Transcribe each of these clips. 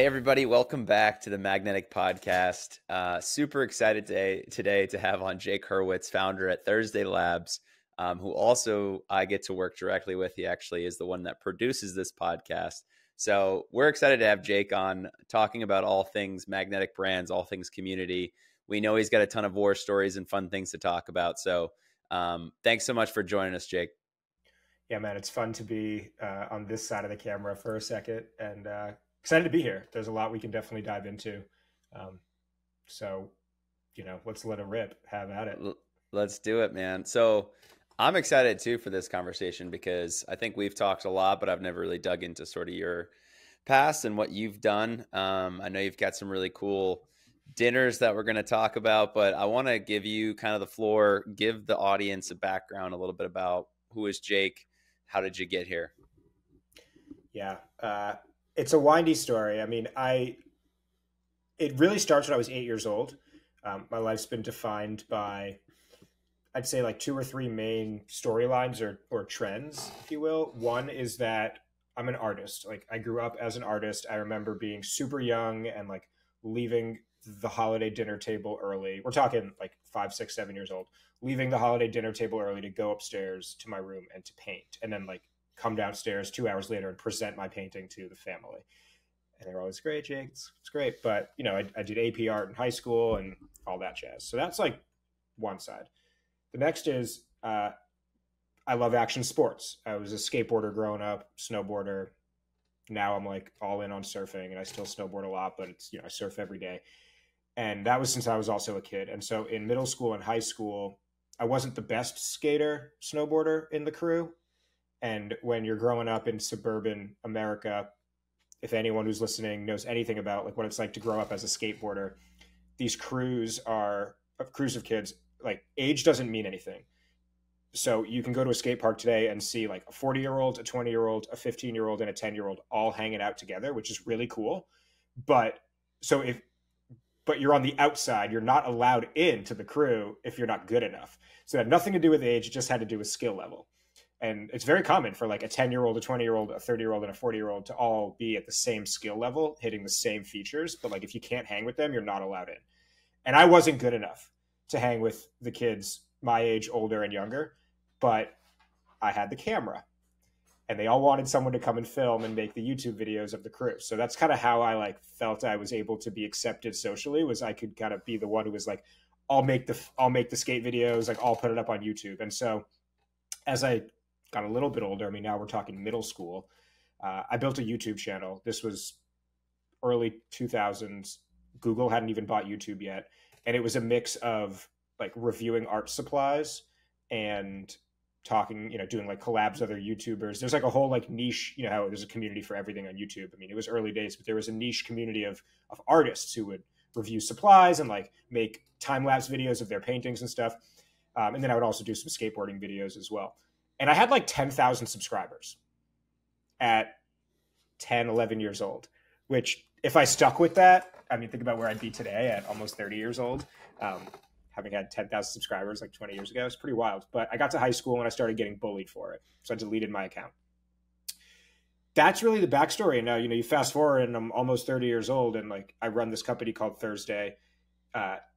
Hey, everybody. Welcome back to the Magnetic Podcast. Super excited today to have on Jake Hurwitz, founder at Thursday Labs, who also I get to work directly with. He actually is the one that produces this podcast. So we're excited to have Jake on talking about all things magnetic brands, all things community. We know he's got a ton of war stories and fun things to talk about. So thanks so much for joining us, Jake. Yeah, man, it's fun to be on this side of the camera for a second, and excited to be here. There's a lot we can definitely dive into. Um, so, let's let it rip. Have at it. Let's do it, man. So I'm excited too for this conversation because I think we've talked a lot, but I've never really dug into sort of your past and what you've done. I know you've got some really cool dinners that we're going to talk about, but I want to give you kind of the floor, give the audience a background a little bit about who is Jake, how did you get here? Yeah, it's a windy story. I mean, it really starts when I was 8 years old. My life's been defined by, I'd say, like two or three main storylines or trends, if you will. One is that I'm an artist. Like, I grew up as an artist. I remember being super young and like leaving the holiday dinner table early. We're talking like 5, 6, 7 years old, leaving the holiday dinner table early to go upstairs to my room and to paint, and then like come downstairs 2 hours later and present my painting to the family. And they were always, great, Jake. It's great. But, I did AP art in high school and all that jazz. So that's like one side. The next is I love action sports. I was a skateboarder growing up, snowboarder. Now I'm like all in on surfing, and I still snowboard a lot, but it's, I surf every day. And that was since I was also a kid. And so in middle school and high school, I wasn't the best skater, snowboarder in the crew. And when you're growing up in suburban America, if anyone who's listening knows anything about like what it's like to grow up as a skateboarder, these crews are crews of kids. Like, age doesn't mean anything. So you can go to a skate park today and see like a 40-year-old, a 20-year-old, a 15-year-old, and a 10-year-old all hanging out together, which is really cool. But so if but you're on the outside, you're not allowed into the crew if you're not good enough. So it had nothing to do with age, it just had to do with skill level. And it's very common for like a 10-year-old, a 20-year-old, a 30-year-old, and a 40-year-old to all be at the same skill level, hitting the same features. But like if you can't hang with them, you're not allowed in. And I wasn't good enough to hang with the kids my age, older and younger, but I had the camera. And they all wanted someone to come and film and make the YouTube videos of the crew. So that's kind of how I like felt I was able to be accepted socially, was I could kind of be the one who was like, I'll make the skate videos, like I'll put it up on YouTube. And so as I got a little bit older, I mean, now we're talking middle school, I built a YouTube channel. This was early 2000s. Google hadn't even bought YouTube yet. And it was a mix of like reviewing art supplies and talking, doing like collabs with other YouTubers. There's like a whole like niche, how there's a community for everything on YouTube. I mean, it was early days, but there was a niche community of artists who would review supplies and like make time-lapse videos of their paintings and stuff. And then I would also do some skateboarding videos as well. And I had like 10,000 subscribers at 10, 11 years old, which if I stuck with that, I mean, think about where I'd be today at almost 30 years old. Having had 10,000 subscribers like 20 years ago, it's pretty wild. But I got to high school and I started getting bullied for it. So I deleted my account. That's really the backstory. And now, you fast forward and I'm almost 30 years old. And like, I run this company called Thursday.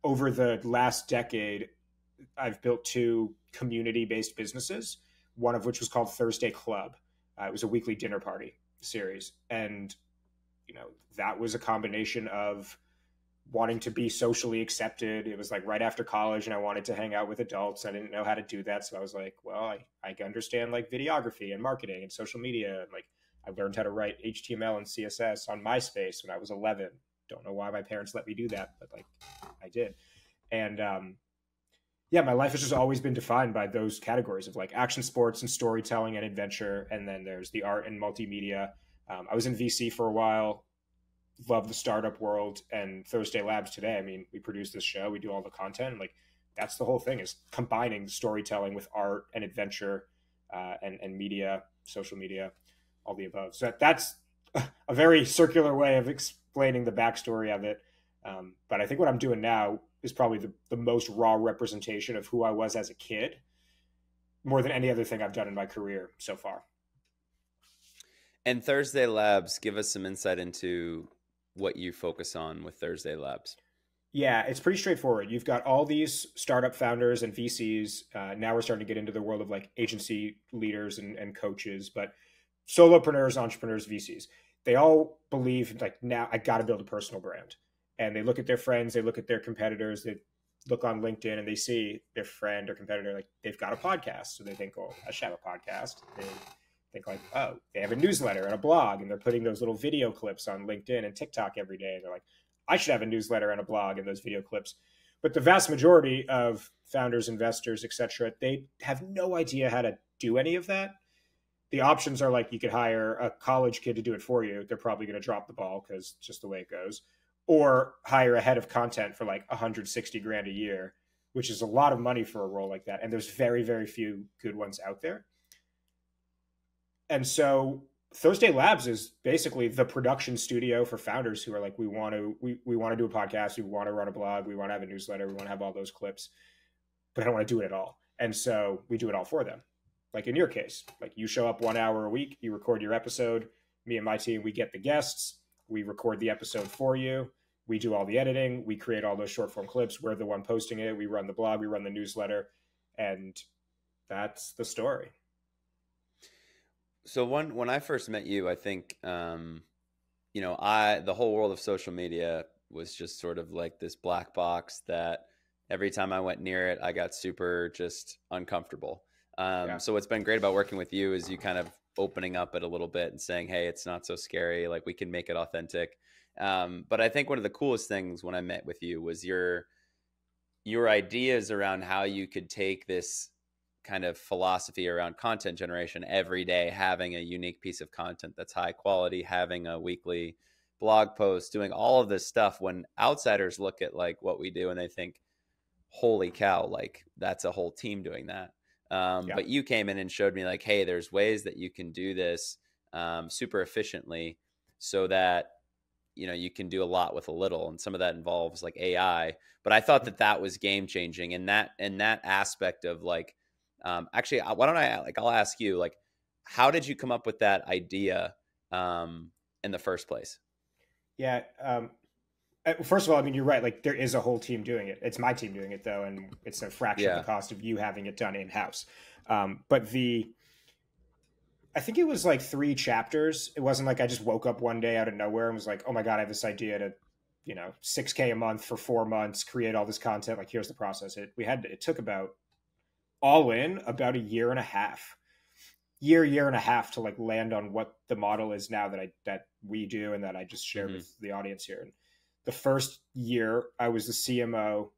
Over the last decade, I've built two community-based businesses, one of which was called Thursday Club. It was a weekly dinner party series. And, that was a combination of wanting to be socially accepted. It was like right after college and I wanted to hang out with adults. I didn't know how to do that. So I was like, well, I understand like videography and marketing and social media. And like, I learned how to write HTML and CSS on MySpace when I was 11. Don't know why my parents let me do that, but like I did. And, yeah, my life has just always been defined by those categories of like action sports and storytelling and adventure. And then there's the art and multimedia. I was in VC for a while, love the startup world, and Thursday Labs today. I mean, we produce this show, we do all the content, and like that's the whole thing, is combining storytelling with art and adventure, and media, social media, all the above. So that's a very circular way of explaining the backstory of it. But I think what I'm doing now is probably the most raw representation of who I was as a kid, more than any other thing I've done in my career so far. And Thursday Labs, give us some insight into what you focus on with Thursday Labs? Yeah, it's pretty straightforward. You've got all these startup founders and VCs. Now we're starting to get into the world of like agency leaders and coaches, but solopreneurs, entrepreneurs, VCs. They all believe like, now I got to build a personal brand. And they look at their friends, they look at their competitors, they look on LinkedIn and they see their friend or competitor, like they've got a podcast. So they think, oh, I should have a podcast. They think like, oh, they have a newsletter and a blog, and they're putting those little video clips on LinkedIn and TikTok every day. And they're like, I should have a newsletter and a blog and those video clips. But the vast majority of founders, investors, etc., they have no idea how to do any of that. The options are like, you could hire a college kid to do it for you. They're probably going to drop the ball because it's just the way it goes. Or hire a head of content for like 160 grand a year, which is a lot of money for a role like that. And there's very, very few good ones out there. And so Thursday Labs is basically the production studio for founders who are like, we want to do a podcast, we want to run a blog, we want to have a newsletter, we want to have all those clips, but I don't want to do it at all. And so we do it all for them. Like in your case, like you show up 1 hour a week, you record your episode, me and my team, we get the guests, we record the episode for you, we do all the editing, we create all those short form clips, we're the one posting it, we run the blog, we run the newsletter, and that's the story. So when I first met you, I think, the whole world of social media was just sort of like this black box that every time I went near it, I got super just uncomfortable. So what's been great about working with you is you kind of opening up it a little bit and saying, hey, it's not so scary. Like we can make it authentic. But I think one of the coolest things when I met with you was your ideas around how you could take this kind of philosophy around content generation every day, having a unique piece of content that's high quality, having a weekly blog post, doing all of this stuff, when outsiders look at like what we do and they think, holy cow, like that's a whole team doing that. But you came in and showed me like, hey, there's ways that you can do this super efficiently so that, you can do a lot with a little. And some of that involves like AI. But I thought that was game changing. And that aspect of like, actually, why don't I'll ask you, like, how did you come up with that idea in the first place? Yeah. First of all, I mean, you're right. Like there is a whole team doing it. It's my team doing it though. And it's a fraction of the cost of you having it done in house. But I think it was like 3 chapters. It wasn't like I just woke up one day out of nowhere and was like, oh my God, I have this idea to, $6K a month for 4 months, create all this content. Like, here's the process. It took about all in about a year and a half to like land on what the model is now that we do and that I just shared with the audience here. And the first year I was the CMO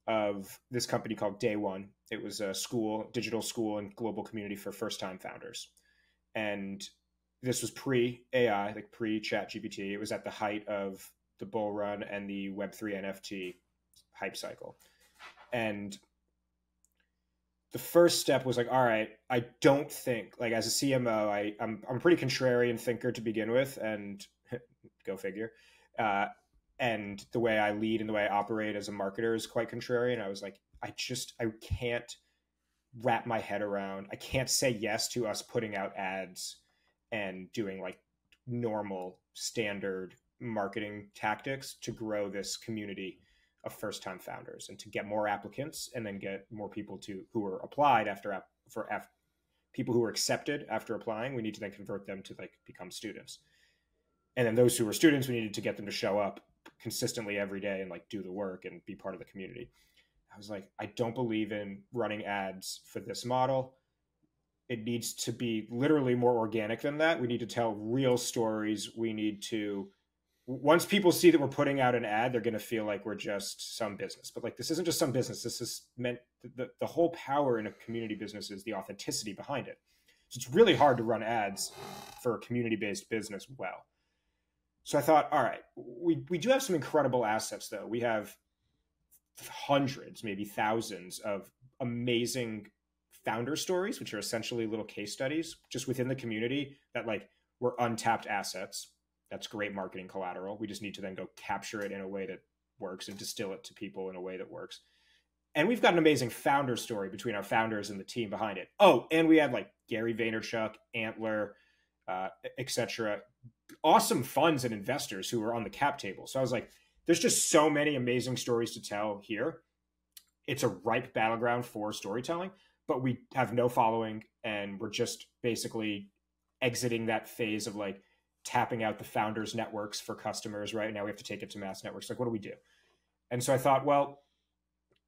of this company called Day One. It was a digital school and global community for first-time founders. And this was pre-AI, like pre-ChatGPT. It was at the height of the bull run and the Web3 NFT hype cycle. And the first step was like, all right, I don't think, like as a CMO, I'm a pretty contrarian thinker to begin with, and go figure. And the way I lead and the way I operate as a marketer is quite contrarian. I was like, I can't wrap my head around. I can't say yes to us putting out ads and doing like normal standard marketing tactics to grow this community of first-time founders and to get more applicants and then get more people who are applied people who were accepted after applying. We need to then convert them to like become students. And then those who were students, we needed to get them to show up consistently every day and like do the work and be part of the community. I was like, I don't believe in running ads for this model. It needs to be literally more organic than that. We need to tell real stories. We need to, once people see that we're putting out an ad, they're going to feel like we're just some business. But like, this isn't just some business. This is meant, the whole power in a community business is the authenticity behind it. So it's really hard to run ads for a community-based business well. So I thought, all right, we do have some incredible assets though. We have hundreds, maybe thousands of amazing founder stories, which are essentially little case studies just within the community that like were untapped assets. That's great marketing collateral. We just need to then go capture it in a way that works and distill it to people in a way that works. And we've got an amazing founder story between our founders and the team behind it. Oh, and we had like Gary Vaynerchuk, Antler, etc. awesome funds and investors who were on the cap table. So I was like, there's just so many amazing stories to tell here. It's a ripe battleground for storytelling, but we have no following, and we're just basically exiting that phase of like tapping out the founders networks for customers. Right now we have to take it to mass networks. Like, what do we do? And so I thought, well,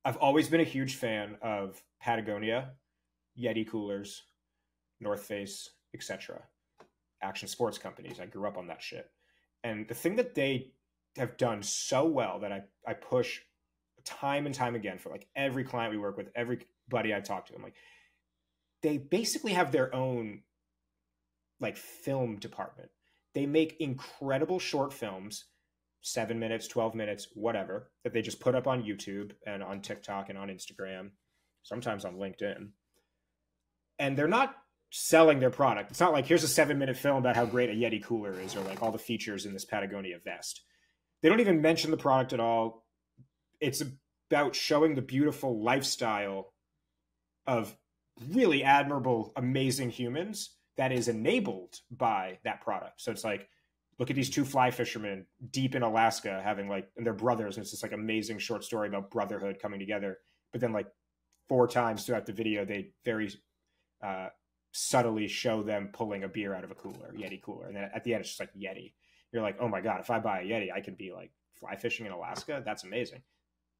I've always been a huge fan of Patagonia, Yeti coolers, North Face, etc. Action sports companies. I grew up on that shit. And the thing that they have done so well that I push time and time again for like every client we work with, everybody I talk to, I'm like, they basically have their own like film department. They make incredible short films, 7 minutes, 12 minutes, whatever, that they just put up on YouTube and on TikTok and on Instagram, sometimes on LinkedIn. And they're not selling their product. It's not like, here's a 7-minute film about how great a Yeti cooler is, or like all the features in this Patagonia vest. They don't even mention the product at all. It's about showing the beautiful lifestyle of really admirable, amazing humans that is enabled by that product. So it's like, look at these two fly fishermen deep in Alaska having like, and they're brothers. And it's this like amazing short story about brotherhood coming together. But then like 4 times throughout the video, they very subtly show them pulling a beer out of a cooler, Yeti cooler. And then at the end, it's just like Yeti. You're like, oh my God, if I buy a Yeti, I can be like fly fishing in Alaska. That's amazing.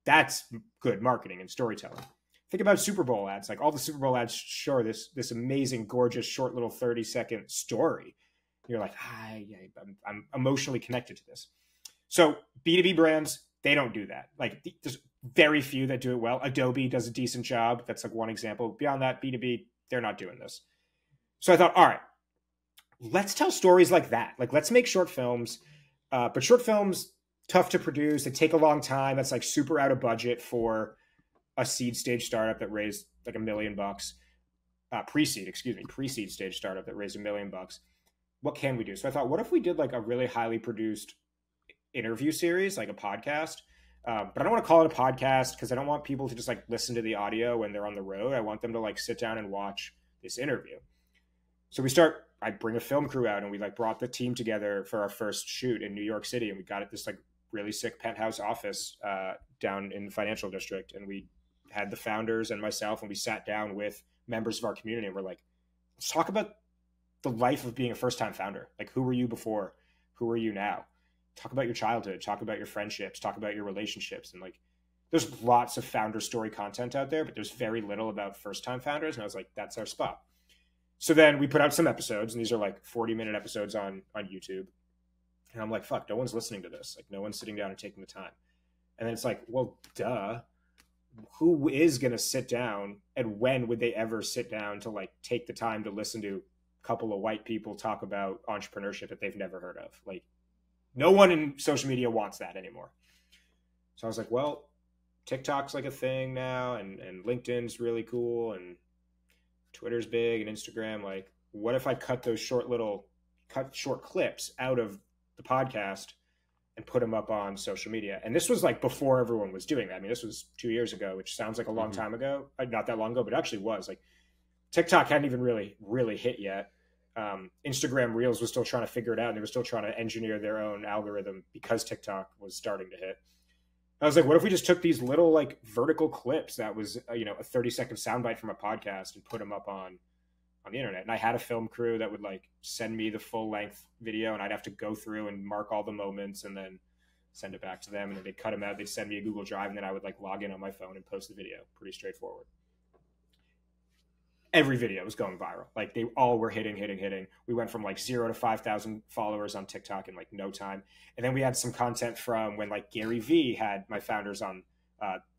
That's good marketing and storytelling. Think about Super Bowl ads. Like all the Super Bowl ads show this amazing, gorgeous, short little 30-second story. You're like, I'm emotionally connected to this. So B2B brands, they don't do that. Like there's very few that do it well. Adobe does a decent job. That's like one example. Beyond that, B2B, they're not doing this. So I thought, all right, let's tell stories like that. Like let's make short films, but short films, tough to produce. They take a long time. That's like super out of budget for a seed stage startup that raised like $1 million. Pre-seed stage startup that raised $1 million. What can we do? So I thought, what if we did like a really highly produced interview series, like a podcast? But I don't want to call it a podcast because I don't want people to just like listen to the audio when they're on the road. I want them to like sit down and watch this interview. So I bring a film crew out, and we like brought the team together for our first shoot in New York City. And we got at this like really sick penthouse office down in the financial district. And we had the founders and myself, and we sat down with members of our community, and we're like, let's talk about the life of being a first-time founder. Like, who were you before? Who are you now? Talk about your childhood, talk about your friendships, talk about your relationships. And like, there's lots of founder story content out there, but there's very little about first-time founders. And I was like, that's our spot. So then we put out some episodes, and these are like 40-minute episodes on YouTube. And I'm like, fuck, no one's listening to this. Like, no one's sitting down and taking the time. And then it's like, well, duh. Who is going to sit down, and when would they ever sit down to like take the time to listen to a couple of white people talk about entrepreneurship that they've never heard of? Like, no one in social media wants that anymore. So I was like, well, TikTok's like a thing now, and LinkedIn's really cool, and Twitter's big, and Instagram. Like, what if I cut short clips out of the podcast and put them up on social media? And this was like before everyone was doing that. I mean, this was 2 years ago, which sounds like a long time ago. Not that long ago, but it actually was. Like, TikTok hadn't even really hit yet. Instagram Reels was still trying to figure it out, and they were still trying to engineer their own algorithm because TikTok was starting to hit. I was like, what if we just took these little like vertical clips that was a 30-second soundbite from a podcast and put them up on the internet? And I had a film crew that would like send me the full length video, and I'd have to go through and mark all the moments and then send it back to them. And then they'd cut them out. They'd send me a Google Drive, and then I would like log in on my phone and post the video. Pretty straightforward. Every video was going viral. Like, they all were hitting. We went from like 0 to 5,000 followers on TikTok in like no time. And then we had some content from when like Gary Vee had my founders on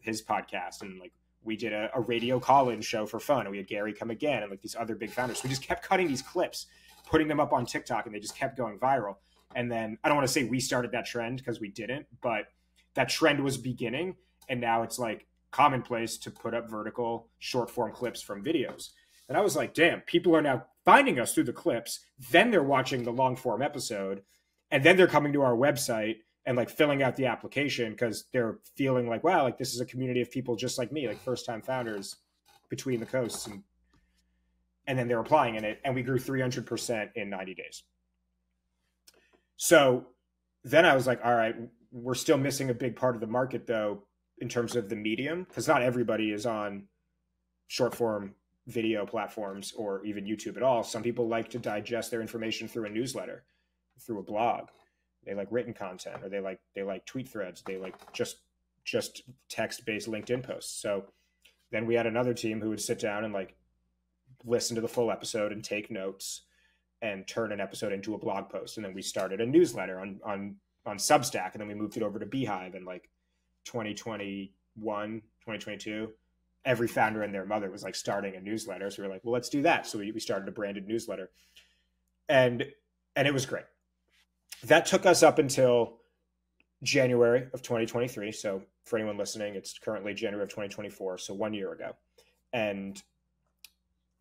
his podcast, and like we did a radio call-in show for fun, and we had Gary come again, and like these other big founders. So we just kept cutting these clips, putting them up on TikTok, and they just kept going viral. And then I don't want to say we started that trend because we didn't, but that trend was beginning, and now it's like commonplace to put up vertical short form clips from videos. And I was like, damn, people are now finding us through the clips. Then they're watching the long form episode, and then they're coming to our website and like filling out the application because they're feeling like, wow, like this is a community of people just like me, like first time founders between the coasts. And then they're applying in it. And we grew 300% in 90 days. So then I was like, all right, we're still missing a big part of the market though, in terms of the medium, because not everybody is on short form video platforms or even YouTube at all. Some people like to digest their information through a newsletter, through a blog. They like written content, or they like tweet threads. They like just text based LinkedIn posts. So then we had another team who would sit down and like listen to the full episode and take notes and turn an episode into a blog post. And then we started a newsletter on Substack, and then we moved it over to Beehive in like 2021, 2022. Every founder and their mother was like starting a newsletter. So we were like, well, let's do that. So we started a branded newsletter, and it was great. That took us up until January of 2023. So for anyone listening, it's currently January of 2024. So 1 year ago. And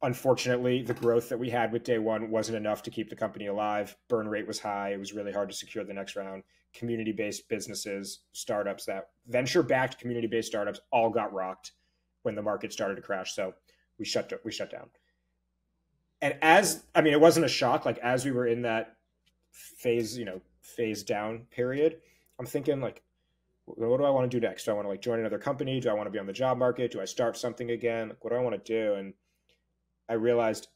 unfortunately, the growth that we had with day one wasn't enough to keep the company alive. Burn rate was high. It was really hard to secure the next round. Community-based businesses, startups, that venture-backed community-based startups all got rocked when the market started to crash. So we shut down. And it wasn't a shock. Like as we were in that phase down period, I'm thinking like, what do I want to do next? Do I want to like join another company? Do I want to be on the job market? Do I start something again? Like, what do I want to do? And I realized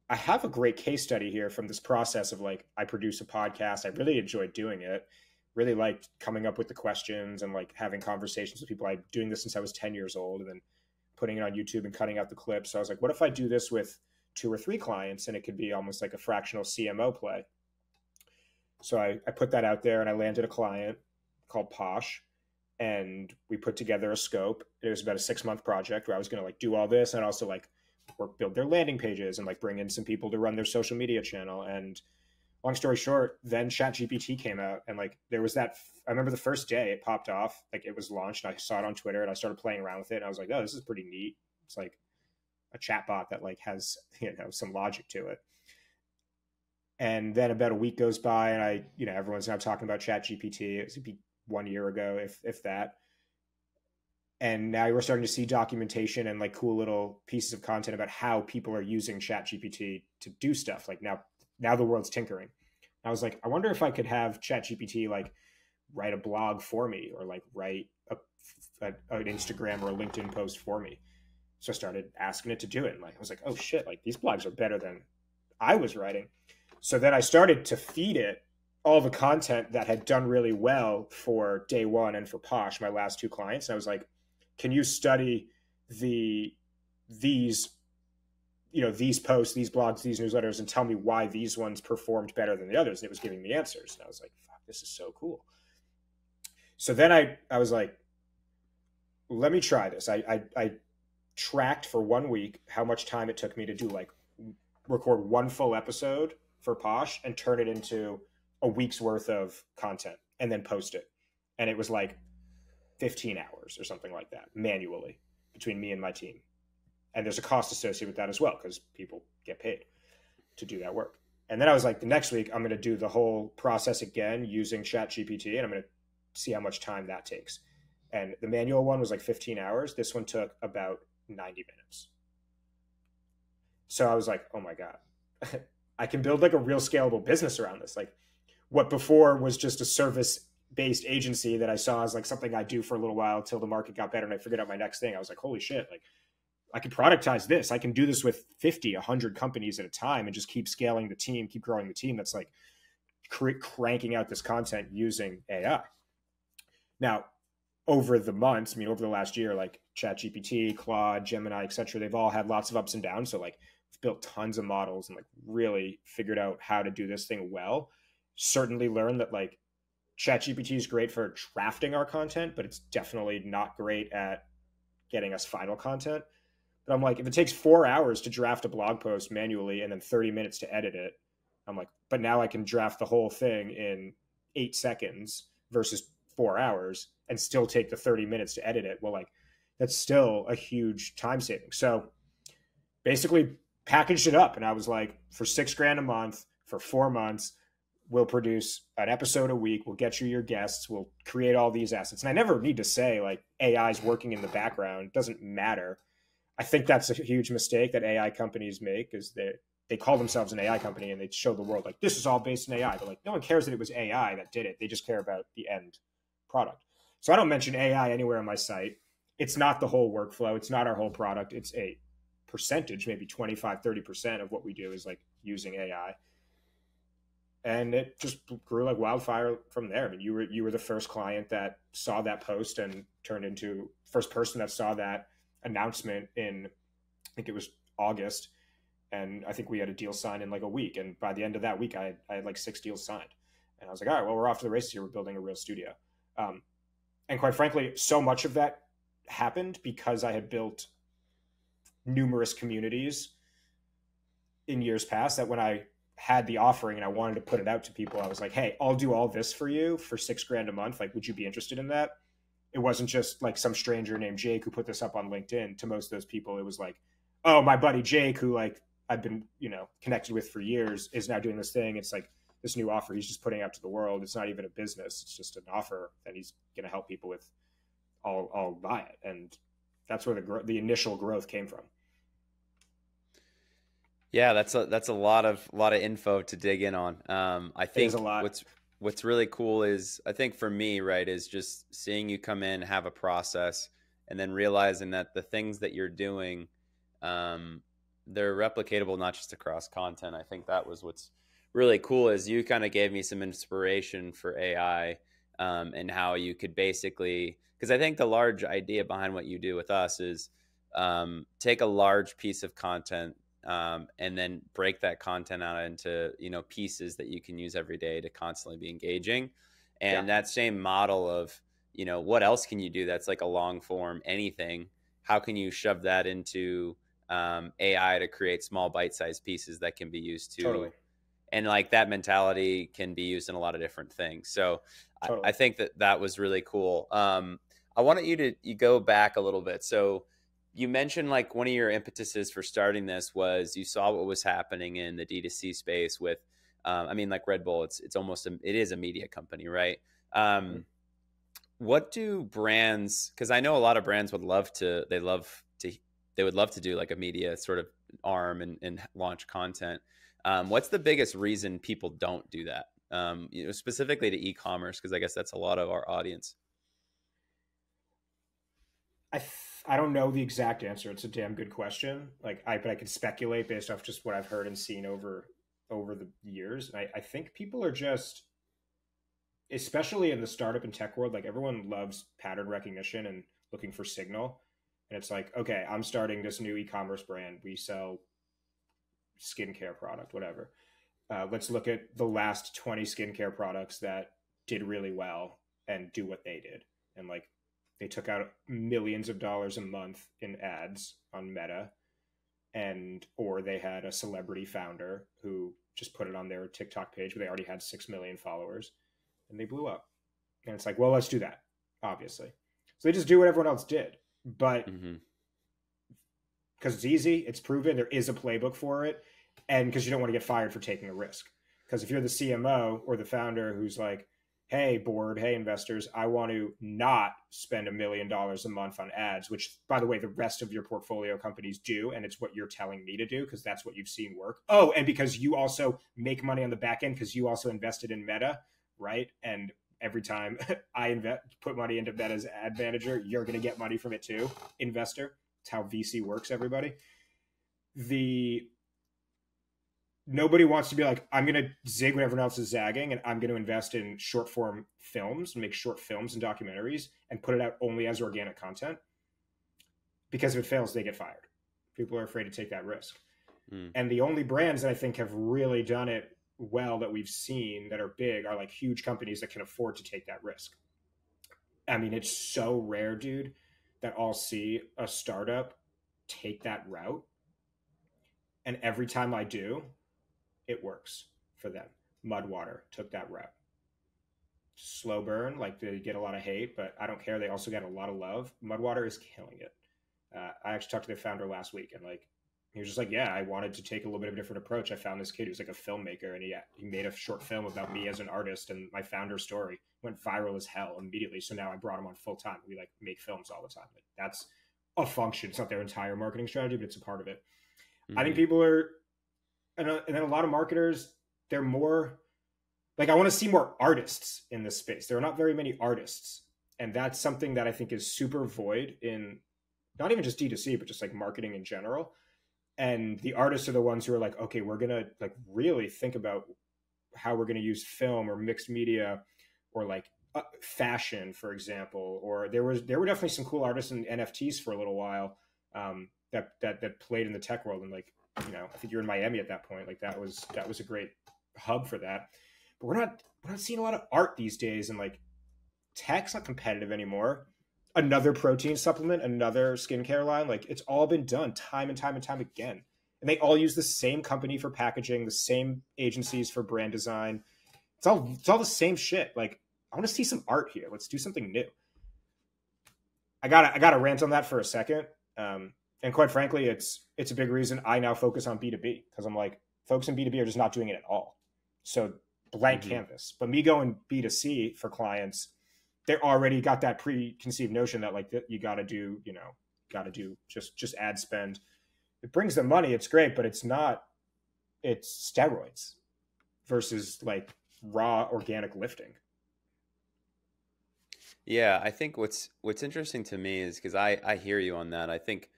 I have a great case study here from this process of like, I produce a podcast. I really enjoyed doing it. Really liked coming up with the questions and like having conversations with people. I'm doing this since I was 10 years old, and then putting it on YouTube and cutting out the clips. So I was like, what if I do this with 2 or 3 clients, and it could be almost like a fractional CMO play. So I put that out there, and I landed a client called Posh, and we put together a scope. It was about a 6-month project where I was going to like do all this, and also like build their landing pages and like bring in some people to run their social media channel. And long story short, then ChatGPT came out, and like there was that. I remember the first day it popped off, like it was launched, and I saw it on Twitter, and I started playing around with it, and I was like, oh, this is pretty neat. It's like a chatbot that like has some logic to it. And then about a week goes by, and everyone's now talking about ChatGPT. It was 1 year ago, if that. And now we're starting to see documentation and like cool little pieces of content about how people are using ChatGPT to do stuff. Like now the world's tinkering. I was like, I wonder if I could have ChatGPT like write a blog for me, or like write an Instagram or a LinkedIn post for me. So I started asking it to do it. And like, I was like, oh shit, like these blogs are better than I was writing. So then I started to feed it all the content that had done really well for day one and for Posh, my last 2 clients. And I was like, can you study these posts, these blogs, these newsletters, and tell me why these ones performed better than the others? And it was giving me answers. And I was like, fuck, this is so cool. So then I was like, let me try this. I tracked for 1 week how much time it took me to do like record 1 full episode for Posh and turn it into a week's worth of content and then post it. And it was like 15 hours or something like that manually between me and my team. And there's a cost associated with that as well, because people get paid to do that work. And then I was like, the next week I'm going to do the whole process again using ChatGPT, and I'm going to see how much time that takes. And the manual one was like 15 hours. This one took about 90 minutes. So I was like, oh my God, I can build like a real scalable business around this. Like what before was just a service-based agency that I saw as like something I do for a little while until the market got better and I figured out my next thing. I was like, holy shit, like I can productize this. I can do this with 50, 100 companies at a time and just keep scaling the team, keep growing the team that's like cranking out this content using AI. Now, over the months, over the last year, like ChatGPT, Claude, Gemini, et cetera, they've all had lots of ups and downs. So like we've built tons of models and like really figured out how to do this thing well. Certainly learned that like ChatGPT is great for drafting our content, but it's definitely not great at getting us final content. But I'm like, if it takes 4 hours to draft a blog post manually and then 30 minutes to edit it, I'm like, but now I can draft the whole thing in 8 seconds versus 4 hours and still take the 30 minutes to edit it. Well, like that's still a huge time saving. So basically packaged it up. And I was like, for $6,000 a month, for 4 months, we'll produce an episode a week. We'll get you your guests. We'll create all these assets. And I never need to say like AI is working in the background. It doesn't matter. I think that's a huge mistake that AI companies make, is that they call themselves an AI company and they show the world like this is all based in AI. But like no one cares that it was AI that did it. They just care about the end product. So I don't mention AI anywhere on my site. It's not the whole workflow. It's not our whole product. It's a percentage, maybe 25-30% of what we do is like using AI. And it just grew like wildfire from there. I mean, you were the first client that saw that post and turned into first person that saw that announcement in, I think it was August. And I think we had a deal signed in like a week. And by the end of that week, I had like 6 deals signed. And I was like, all right, well, we're off to the races here. We're building a real studio. And quite frankly, so much of that happened because I had built numerous communities in years past that when I had the offering and I wanted to put it out to people, I was like, hey, I'll do all this for you for $6,000 a month. Like, would you be interested in that? It wasn't just like some stranger named Jake who put this up on LinkedIn. To most of those people, it was like, oh, my buddy Jake, who like I've been, connected with for years, is now doing this thing. It's like this new offer he's just putting out to the world. It's not even a business. It's just an offer that he's going to help people with. I'll buy it. And that's where the initial growth came from. Yeah, that's a lot of info to dig in on. I think what's really cool is, I think for me, right, is just seeing you come in, have a process, and then realizing that the things that you're doing, they're replicatable, not just across content. I think that was what's really cool, is you kind of gave me some inspiration for AI, and how you could basically, because I think the large idea behind what you do with us is take a large piece of content, and then break that content out into, pieces that you can use every day to constantly be engaging. And that same model of, what else can you do that's like a long form anything? How can you shove that into AI to create small bite-sized pieces that can be used to, Totally. And like that mentality can be used in a lot of different things. So totally. I think that was really cool. I wanted you go back a little bit. So you mentioned like one of your impetuses for starting this was you saw what was happening in the D2C space with, like Red Bull, it is a media company, right? What do brands, because I know a lot of brands would love to do like a media sort of arm and launch content. What's the biggest reason people don't do that? Specifically to e-commerce, because I guess that's a lot of our audience. I don't know the exact answer. It's a damn good question. But I could speculate based off just what I've heard and seen over the years. And I think people are just, especially in the startup and tech world, like everyone loves pattern recognition and looking for signal. And it's like, okay, I'm starting this new e-commerce brand. We sell skincare product, whatever. Let's look at the last 20 skincare products that did really well and do what they did. And like, they took out millions of dollars a month in ads on Meta, or they had a celebrity founder who just put it on their TikTok page where they already had 6 million followers and they blew up. And it's like, well, let's do that, obviously. So they just do what everyone else did. But because it's easy, it's proven, there is a playbook for it. And because you don't want to get fired for taking a risk. Because if you're the CMO or the founder who's like, hey, board, hey, investors, I want to not spend $1 million a month on ads, which, by the way, the rest of your portfolio companies do. And it's what you're telling me to do because that's what you've seen work. Oh, and because you also make money on the back end because you also invested in Meta, right? And every time I put money into Meta's ad manager, you're going to get money from it too, investor. It's how VC works, everybody. Nobody wants to be like, I'm going to zig when everyone else is zagging, and I'm going to invest in short form films, make short films and documentaries, and put it out only as organic content. Because if it fails, they get fired. People are afraid to take that risk. And the only brands that I think have really done it well that we've seen that are big are like huge companies that can afford to take that risk. I mean, it's so rare, dude, that I'll see a startup take that route. And every time I do, it works for them. Mudwater took that route. Slow burn, like they get a lot of hate, but I don't care. They also get a lot of love. Mudwater is killing it. I actually talked to the founder last week, and like he was just like, yeah, I wanted to take a little bit of a different approach. I found this kid who's like a filmmaker, and he made a short film about me as an artist and my founder story. Went viral as hell immediately. So now I brought him on full time. We like make films all the time. Like, that's a function. It's not their entire marketing strategy, but it's a part of it. I think people are and then a lot of marketers, they're more like, I want to see more artists in this space. There are not very many artists. And that's something that I think is super void in not even just D2C, but just like marketing in general. And the artists are the ones who are like, okay, we're going to like really think about how we're going to use film or mixed media or like fashion, for example. Or there were definitely some cool artists in NFTs for a little while, that played in the tech world. And like, you know, I think you're in Miami at that point. Like that was a great hub for that. But we're not seeing a lot of art these days, and like tech's not competitive anymore. Another protein supplement, another skincare line, like it's all been done time and time and time again. And they all use the same company for packaging, the same agencies for brand design. It's all the same shit. Like, I want to see some art here. Let's do something new. I gotta rant on that for a second. And quite frankly, it's a big reason I now focus on B2B, because I'm like, folks in B2B are just not doing it at all. So blank canvas. But me going B2C for clients, they already got that preconceived notion that like you got to do just ad spend. It brings them money. It's great, but it's steroids versus like raw organic lifting. Yeah, I think what's interesting to me is, because I hear you on that. I think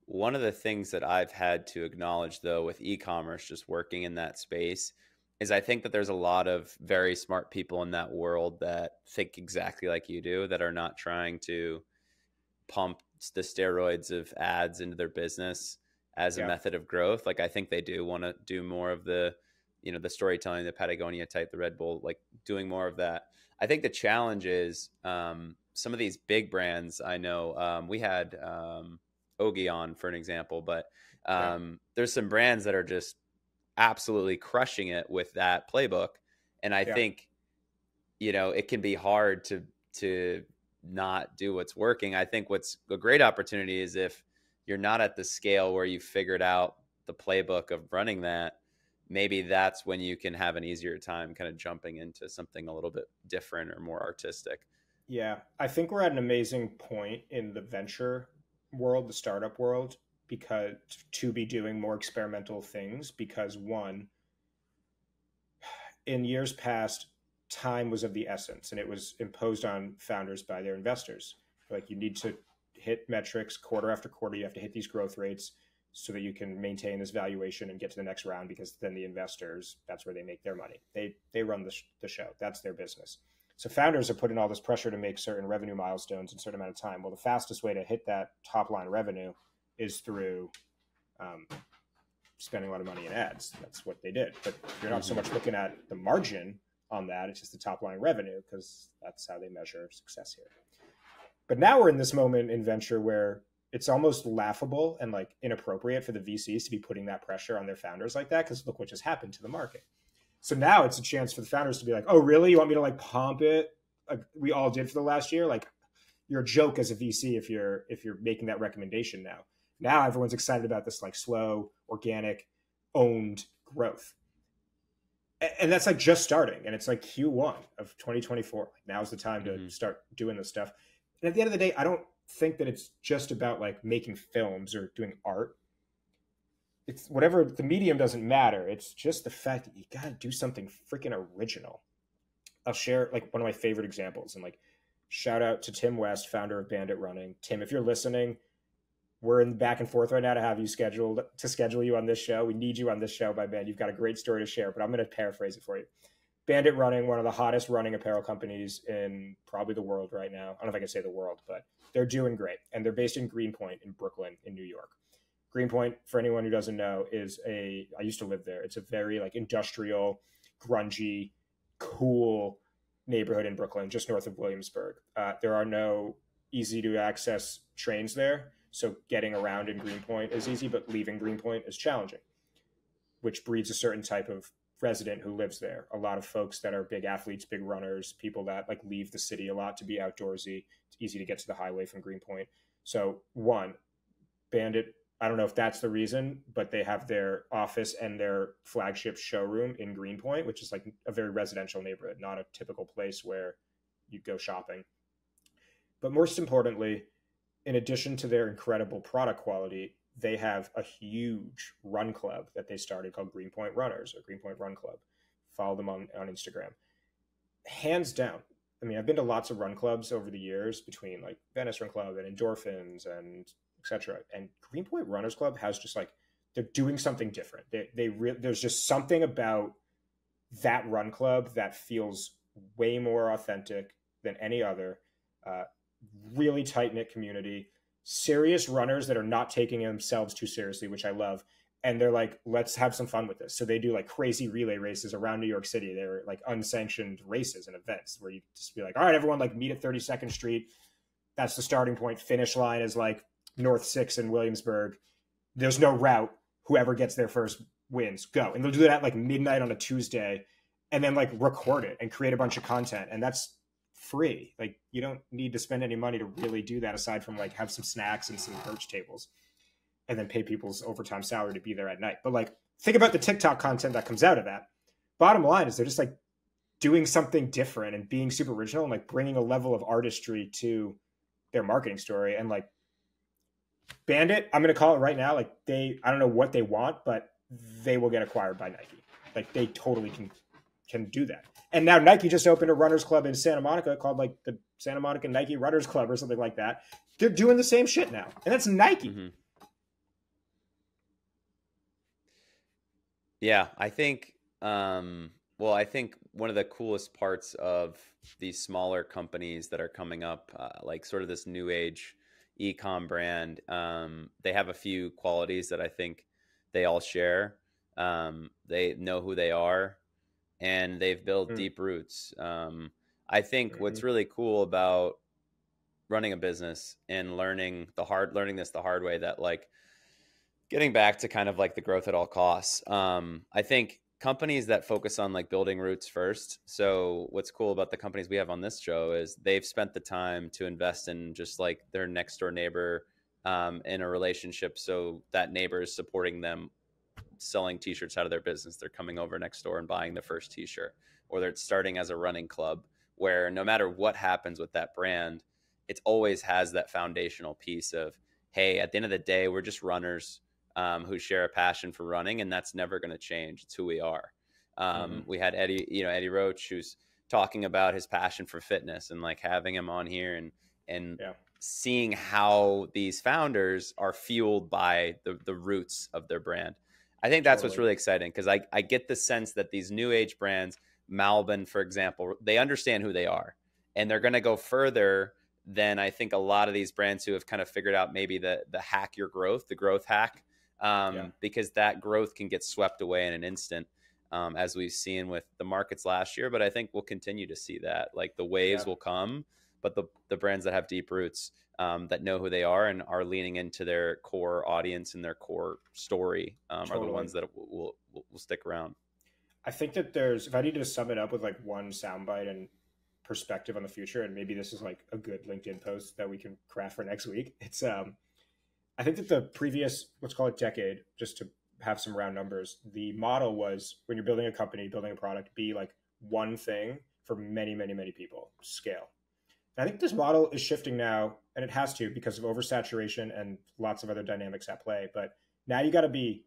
one of the things that I've had to acknowledge, though, with e-commerce, just working in that space, is I think that there's a lot of very smart people in that world that think exactly like you do, that are not trying to pump the steroids of ads into their business as a method of growth. Like, I think they do want to do more of the, you know, the storytelling, the Patagonia type, the Red Bull, like doing more of that. I think the challenge is some of these big brands. I know we had Ogi on for an example, but there's some brands that are just absolutely crushing it with that playbook. And I think, you know, it can be hard to not do what's working. I think what's a great opportunity is if you're not at the scale where you figured out the playbook of running that, maybe that's when you can have an easier time kind of jumping into something a little bit different or more artistic. Yeah, I think we're at an amazing point in the venture world, the startup world, because to be doing more experimental things, because one, in years past, time was of the essence, and it was imposed on founders by their investors. Like, you need to hit metrics quarter after quarter. You have to hit these growth rates so that you can maintain this valuation and get to the next round, because then the investors, that's where they make their money. They run the show. That's their business. So founders are putting all this pressure to make certain revenue milestones in a certain amount of time. Well, the fastest way to hit that top line revenue is through spending a lot of money in ads. That's what they did. But you're not so much looking at the margin on that. It's just the top line revenue, because that's how they measure success here. But now we're in this moment in venture where it's almost laughable and like inappropriate for the VCs to be putting that pressure on their founders like that, because look what just happened to the market. So now it's a chance for the founders to be like, oh, really? You want me to like pump it like we all did for the last year? Like, you're a joke as a VC if you're making that recommendation now. Now everyone's excited about this like slow, organic, owned growth. And that's like just starting. And it's like Q1 of 2024. Like, now's the time to start doing this stuff. And at the end of the day, I don't think that it's just about like making films or doing art. It's whatever, the medium doesn't matter. It's just the fact that you got to do something freaking original. I'll share like one of my favorite examples, and like shout out to Tim West, founder of Bandit Running. Tim, if you're listening, we're in back and forth right now to schedule you on this show. We need you on this show, my man. You've got a great story to share, but I'm going to paraphrase it for you. Bandit Running, one of the hottest running apparel companies in probably the world right now. I don't know if I can say the world, but they're doing great. And they're based in Greenpoint in Brooklyn in New York. Greenpoint, for anyone who doesn't know, I used to live there. It's a very like industrial, grungy, cool neighborhood in Brooklyn, just north of Williamsburg. There are no easy to access trains there. So getting around in Greenpoint is easy, but leaving Greenpoint is challenging, which breeds a certain type of resident who lives there. A lot of folks that are big athletes, big runners, people that like leave the city a lot to be outdoorsy. It's easy to get to the highway from Greenpoint. So one, Bandit, I don't know if that's the reason, but they have their office and their flagship showroom in Greenpoint, which is like a very residential neighborhood, not a typical place where you go shopping. But most importantly, in addition to their incredible product quality, they have a huge run club that they started called Greenpoint Runners or Greenpoint Run Club. Follow them on Instagram. Hands down. I mean, I've been to lots of run clubs over the years between like Venice Run Club and Endorphins and etc. And Greenpoint Runners Club has just like, they're doing something different. There's just something about that run club that feels way more authentic than any other. Really tight knit community, serious runners that are not taking themselves too seriously, which I love. And they're like, let's have some fun with this. So they do like crazy relay races around New York City. They're like unsanctioned races and events where you just be like, all right, everyone, like meet at 32nd Street. That's the starting point. Finish line is like North 6 in Williamsburg. There's no route. Whoever gets there first wins. Go. And they'll do that at like midnight on a Tuesday and then like record it and create a bunch of content. And that's free. Like you don't need to spend any money to really do that aside from like have some snacks and some perch tables and then pay people's overtime salary to be there at night. But like think about the TikTok content that comes out of that. Bottom line is they're just like doing something different and being super original and like bringing a level of artistry to their marketing story. And like Bandit, I'm going to call it right now. Like I don't know what they want, but they will get acquired by Nike. Like they totally can do that. And now Nike just opened a runners club in Santa Monica called like the Santa Monica Nike Runners Club or something like that. They're doing the same shit now. And that's Nike. Mm-hmm. Yeah, I think, I think one of the coolest parts of these smaller companies that are coming up, like sort of this new age e-com brand, they have a few qualities that I think they all share. They know who they are and they've built deep roots. I think what's really cool about running a business and learning this the hard way, that like getting back to kind of like the growth at all costs. I think companies that focus on like building roots first. So what's cool about the companies we have on this show is they've spent the time to invest in just like their next door neighbor in a relationship. So that neighbor is supporting them selling t-shirts out of their business. They're coming over next door and buying the first t-shirt, or they're starting as a running club where no matter what happens with that brand, it always has that foundational piece of, hey, at the end of the day, we're just runners who share a passion for running, and that's never going to change. It's who we are. We had Eddie Roach, who's talking about his passion for fitness, and like having him on here and seeing how these founders are fueled by the roots of their brand. I think that's what's really exciting, because I get the sense that these new age brands, Malbon, for example, they understand who they are, and they're going to go further than I think a lot of these brands who have kind of figured out maybe the hack your growth, the growth hack, because that growth can get swept away in an instant, as we've seen with the markets last year. But I think we'll continue to see that. Like the waves will come, but the brands that have deep roots, that know who they are and are leaning into their core audience and their core story, are the ones that will stick around. I think that if I need to sum it up with like one soundbite and perspective on the future, and maybe this is like a good LinkedIn post that we can craft for next week. It's I think that the previous, let's call it decade, just to have some round numbers, the model was when you're building a company, building a product, be like one thing for many, many, many people, scale. And I think this model is shifting now, and it has to because of oversaturation and lots of other dynamics at play. But now you got to be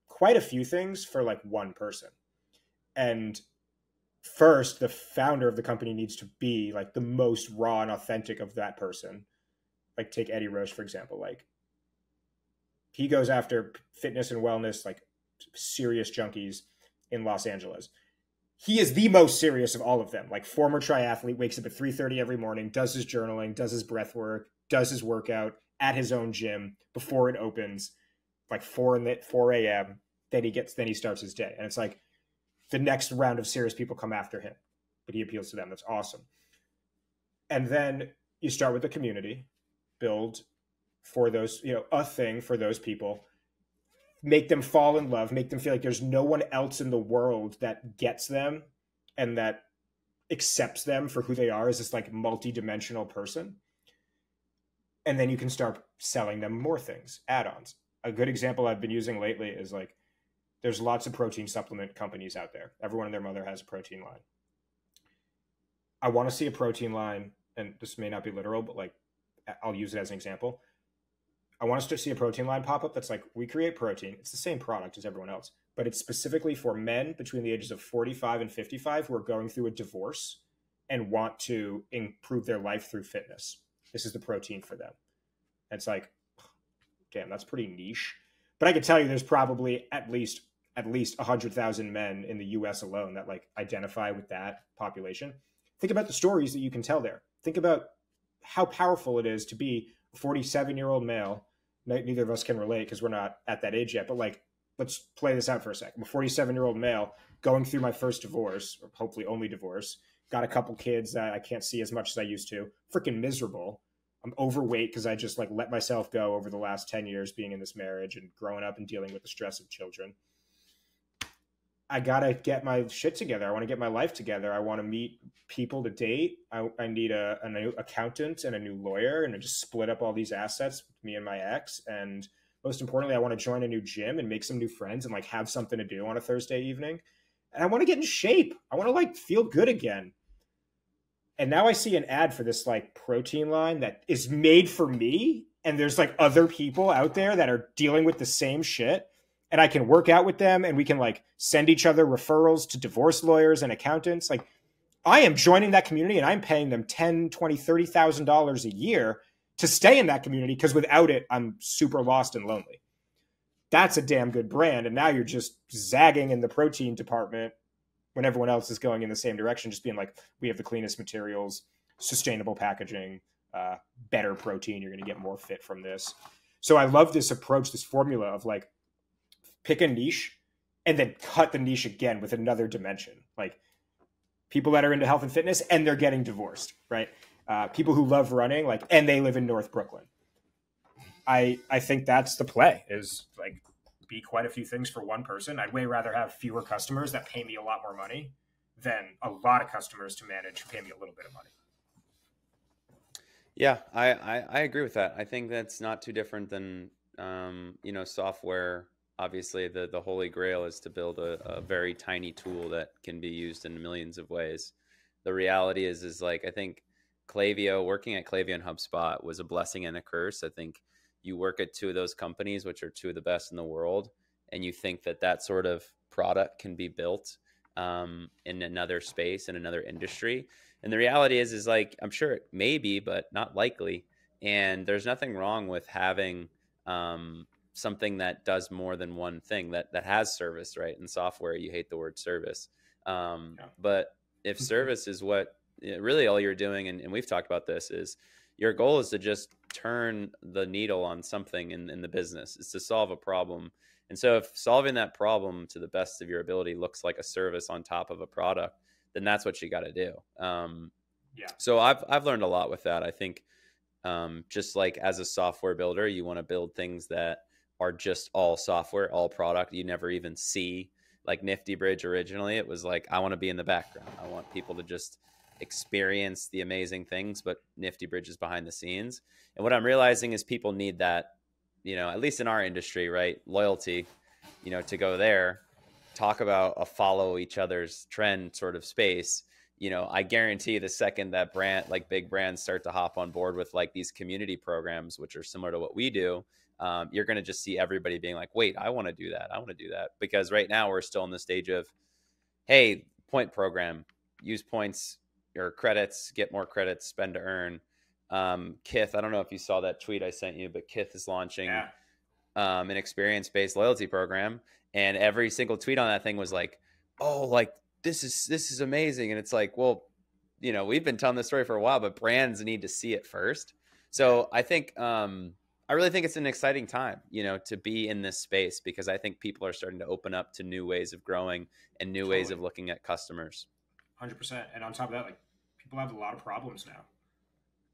quite a few things for like one person. And first, the founder of the company needs to be like the most raw and authentic of that person. Like take Eddie Roche, for example. Like he goes after fitness and wellness, like serious junkies in Los Angeles. He is the most serious of all of them. Like former triathlete, wakes up at 3:30 every morning, does his journaling, does his breath work, does his workout at his own gym before it opens, like 4 a.m. Then he starts his day. And it's like the next round of serious people come after him, but he appeals to them. That's awesome. And then you start with the community, build for those, a thing for those people, make them fall in love, make them feel like there's no one else in the world that gets them and that accepts them for who they are as this like multi-dimensional person. And then you can start selling them more things, add-ons. A good example I've been using lately is like, there's lots of protein supplement companies out there. Everyone and their mother has a protein line. I want to see a protein line, and this may not be literal, but like I'll use it as an example. I want us to see a protein line pop up that's like, we create protein. It's the same product as everyone else, but it's specifically for men between the ages of 45 and 55 who are going through a divorce and want to improve their life through fitness. This is the protein for them. And it's like, damn, that's pretty niche. But I can tell you there's probably at least 100,000 men in the US alone that like identify with that population. Think about the stories that you can tell there. Think about how powerful it is to be a 47-year-old male. Neither of us can relate because we're not at that age yet, but like, let's play this out for a second. I'm a 47-year-old male going through my first divorce, or hopefully only divorce. Got a couple kids that I can't see as much as I used to. Freaking miserable. I'm overweight because I just like let myself go over the last 10 years being in this marriage and growing up and dealing with the stress of children. I got to get my shit together. I want to get my life together. I want to meet people to date. I need a new accountant and a new lawyer and just split up all these assets with me and my ex. And most importantly, I want to join a new gym and make some new friends and like have something to do on a Thursday evening. And I want to get in shape. I want to like feel good again. And now I see an ad for this like protein line that is made for me. And there's like other people out there that are dealing with the same shit. And I can work out with them and we can like send each other referrals to divorce lawyers and accountants. Like I am joining that community and I'm paying them $10,000, $20,000, $30,000 a year to stay in that community because without it, I'm super lost and lonely. That's a damn good brand. And now you're just zagging in the protein department when everyone else is going in the same direction, just being like, we have the cleanest materials, sustainable packaging, better protein. You're going to get more fit from this. So I love this approach, this formula of like, pick a niche and then cut the niche again with another dimension. Like people that are into health and fitness and they're getting divorced, right? People who love running, like, and they live in North Brooklyn. I think that's the play, is like be quite a few things for one person. I'd way rather have fewer customers that pay me a lot more money than a lot of customers to manage who pay me a little bit of money. Yeah, I agree with that. I think that's not too different than, software. Obviously, the holy grail is to build a very tiny tool that can be used in millions of ways. The reality is like, I think working at Klaviyo and HubSpot was a blessing and a curse. I think you work at two of those companies, which are two of the best in the world, and you think that sort of product can be built in another space, in another industry. And the reality is like, I'm sure it may be, but not likely. And there's nothing wrong with having something that does more than one thing, that has service, right? In software, you hate the word service. But if service is what really all you're doing, and we've talked about this, is your goal is to just turn the needle on something in the business. It's to solve a problem. And so if solving that problem to the best of your ability looks like a service on top of a product, then that's what you got to do. So I've learned a lot with that. I think just like as a software builder, you want to build things that are just all software, all product. You never even see, like Nifty Bridge originally, it was like, I want to be in the background. I want people to just experience the amazing things, but Nifty Bridge is behind the scenes. And what I'm realizing is people need that, at least in our industry, right? Loyalty, to go there, talk about a follow each other's trend sort of space. I guarantee the second that big brands start to hop on board with like these community programs, which are similar to what we do, you're going to just see everybody being like, wait, I want to do that. I want to do that. Because right now we're still in the stage of, hey, point program, use points or credits, get more credits, spend to earn. Kith, I don't know if you saw that tweet I sent you, but Kith is launching an experience-based loyalty program. And every single tweet on that thing was like, oh, like this is amazing. And it's like, well, we've been telling this story for a while, but brands need to see it first. So I think, I really think it's an exciting time, to be in this space, because I think people are starting to open up to new ways of growing and new ways of looking at customers. 100%. And on top of that, like people have a lot of problems now.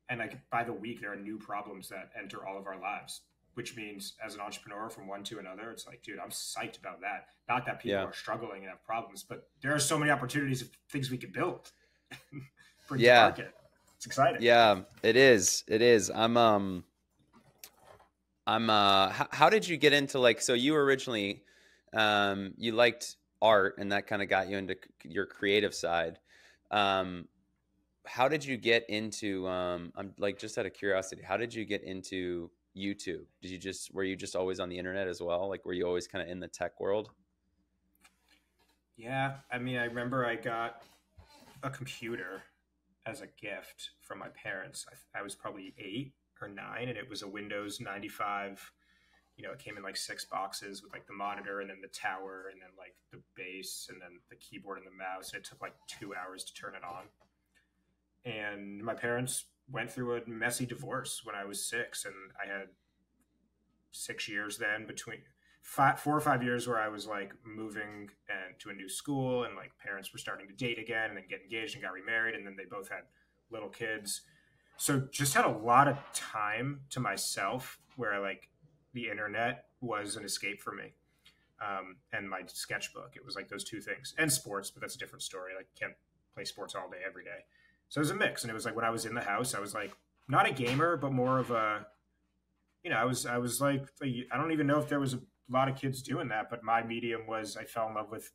And like by the week, there are new problems that enter all of our lives, which means as an entrepreneur from one to another, it's like, dude, I'm psyched about that. Not that people are struggling and have problems, but there are so many opportunities of things we could build for the market. It's exciting. Yeah, it is. It is. How did you get into like, so you originally, you liked art and that kind of got you into your creative side. How did you get into, I'm like, just out of curiosity, how did you get into YouTube? Were you just always on the internet as well? Like, were you always kind of in the tech world? Yeah, I mean, I remember I got a computer as a gift from my parents. I was probably 8 or 9, and it was a Windows 95. It came in like 6 boxes with like the monitor and then the tower and then like the base and then the keyboard and the mouse. And it took like 2 hours to turn it on. And my parents went through a messy divorce when I was 6, and I had 6 years then between 4 or 5 years where I was like moving and to a new school, and like parents were starting to date again and then get engaged and got remarried, and then they both had little kids. So just had a lot of time to myself where like the internet was an escape for me. And my sketchbook, it was like those two things, and sports, but that's a different story. Like, can't play sports all day, every day. So it was a mix. And it was like when I was in the house, I was like, not a gamer, but more of a, I was like, I don't even know if there was a lot of kids doing that, but my medium was, I fell in love with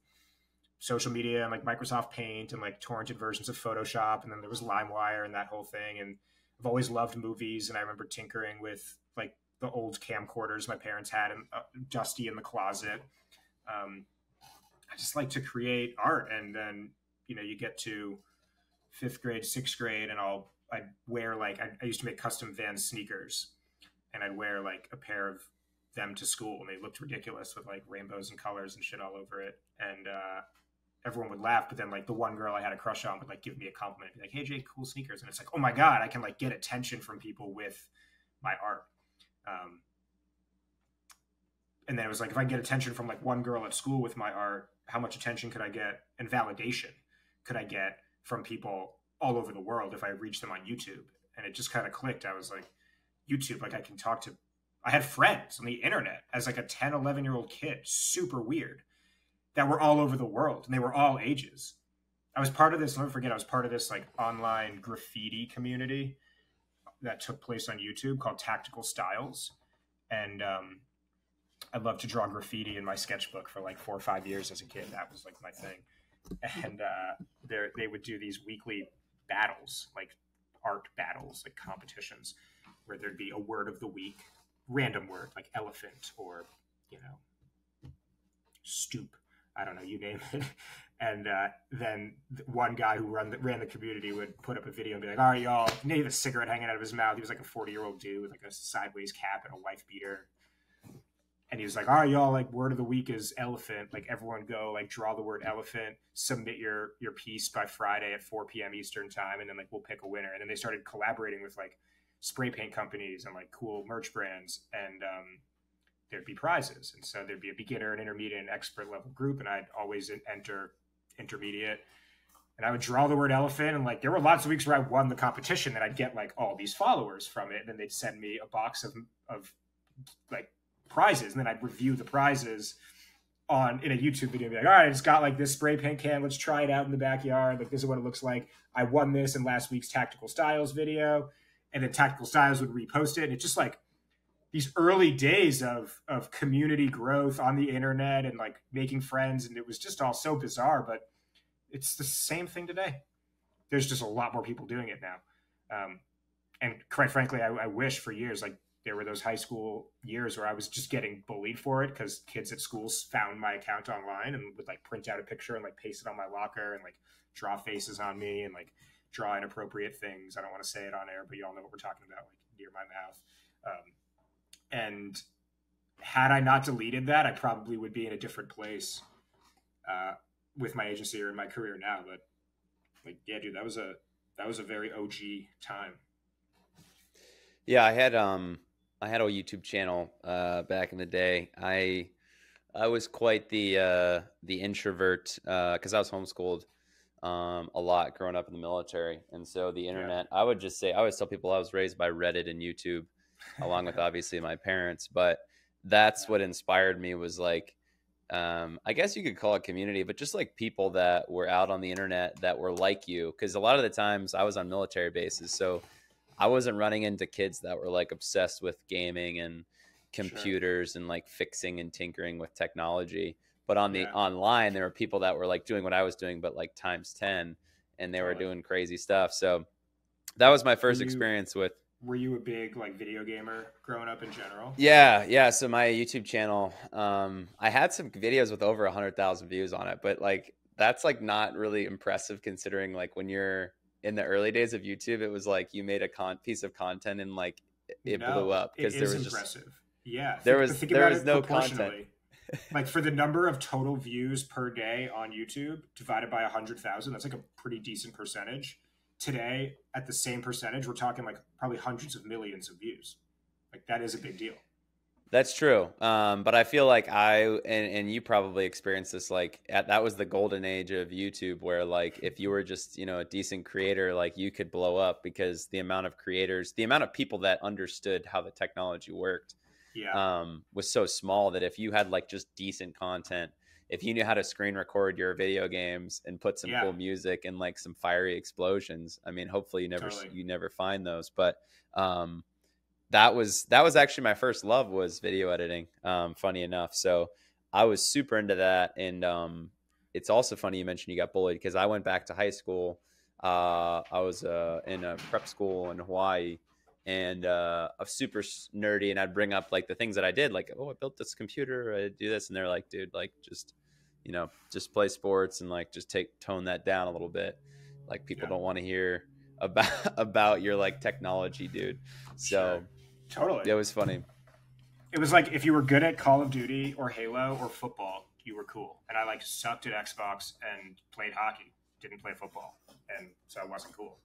social media and like Microsoft Paint and like torrented versions of Photoshop. And then there was LimeWire and that whole thing. And I've always loved movies. And I remember tinkering with like the old camcorders my parents had and dusty in the closet. I just like to create art. And then, you get to 5th grade, 6th grade, and I'd wear like, I used to make custom Vans sneakers, and I'd wear like a pair of them to school, and they looked ridiculous with like rainbows and colors and shit all over it. And everyone would laugh, but then like the one girl I had a crush on would like give me a compliment, be like, "Hey Jake, cool sneakers." And it's like, oh my God, I can like get attention from people with my art. And then it was like, if I get attention from like one girl at school with my art, how much attention could I get, and validation could I get from people all over the world if I reached them on YouTube? And it just kind of clicked. I was like, YouTube, like I had friends on the internet as like a 10, 11-year-old kid, super weird, that were all over the world, and they were all ages. I was part of this, I'll never forget, I was part of this like online graffiti community that took place on YouTube called Tactical Styles. And I loved to draw graffiti in my sketchbook for like 4 or 5 years as a kid. That was like my thing. And they would do these weekly battles, like art battles, like competitions, where there'd be a word of the week, random word like elephant or, stoop. I don't know, you name it. And then one guy who ran the community would put up a video and be like, "All right, y'all," and he had a cigarette hanging out of his mouth. He was like a 40-year-old dude with like a sideways cap and a wife beater. And he was like, "All right, y'all, like word of the week is elephant. Like everyone go like draw the word elephant, submit your piece by Friday at 4 p.m. Eastern time. And then like we'll pick a winner." And then they started collaborating with like spray paint companies and like cool merch brands. And there'd be prizes. And so there'd be a beginner, an intermediate, and expert level group. And I'd always enter intermediate. And I would draw the word elephant. And like there were lots of weeks where I won the competition and I'd get like all these followers from it. And then they'd send me a box of like prizes, and then I'd review the prizes in a YouTube video and be like, "All right, it's got like this spray paint can, let's try it out in the backyard, like this is what it looks like. I won this in last week's Tactical Styles video." And then Tactical Styles would repost it. And it's just like these early days of community growth on the internet and like making friends, and it was just all so bizarre, but it's the same thing today. There's just a lot more people doing it now. And quite frankly, I wish for years, like there were those high school years where I was just getting bullied for it because kids at schools found my account online and would like print out a picture and like paste it on my locker and like draw faces on me and like draw inappropriate things. I don't want to say it on air, but you all know what we're talking about, like near my mouth. And had I not deleted that, I probably would be in a different place with my agency or in my career now. But like, yeah, dude, that was a very OG time. Yeah, I had a YouTube channel back in the day. I was quite the introvert because I was homeschooled a lot growing up in the military, and so the internet. Yeah. I would just say I always tell people I was raised by Reddit and YouTube, along with obviously my parents. But that's what inspired me was like, I guess you could call it community, but just like people that were out on the internet that were like you. Because a lot of the times I was on military bases, so I wasn't running into kids that were like obsessed with gaming and computers and like fixing and tinkering with technology. But on the online, there were people that were like doing what I was doing, but like times 10, and they were doing crazy stuff. So that was my first experience with Were you a big like video gamer growing up in general? Yeah. So my YouTube channel, I had some videos with over 100,000 views on it, but like that's like not really impressive considering like when you're in the early days of YouTube, it was like you made a piece of content and like it blew No, up it because there is was just impressive. Yeah, but think there about was it no content. proportionally. Like for the number of total views per day on YouTube divided by 100,000, that's like a pretty decent percentage. Today, at the same percentage, we're talking like probably hundreds of millions of views. Like that is a big deal. That's true. But I feel like and you probably experienced this like that was the golden age of YouTube where like if you were just, you know, a decent creator, like you could blow up because the amount of creators, the amount of people that understood how the technology worked Yeah, was so small that if you had like just decent content, if you knew how to screen record your video games and put some yeah, cool music and like some fiery explosions, I mean, hopefully totally. you never find those, but that was actually my first love was video editing. Funny enough, so I was super into that, and it's also funny you mentioned you got bullied because I went back to high school. I was in a prep school in Hawaii, and I'm super nerdy, and I'd bring up like the things that I did, like oh I built this computer, I do this, and they're like, dude, like just you know just play sports and like just tone that down a little bit. Like people Yeah, don't want to hear about about your like technology, dude. sure, So totally. it was funny. It was like if you were good at Call of Duty or Halo or football, you were cool. And I like sucked at Xbox and played hockey, didn't play football, and so I wasn't cool.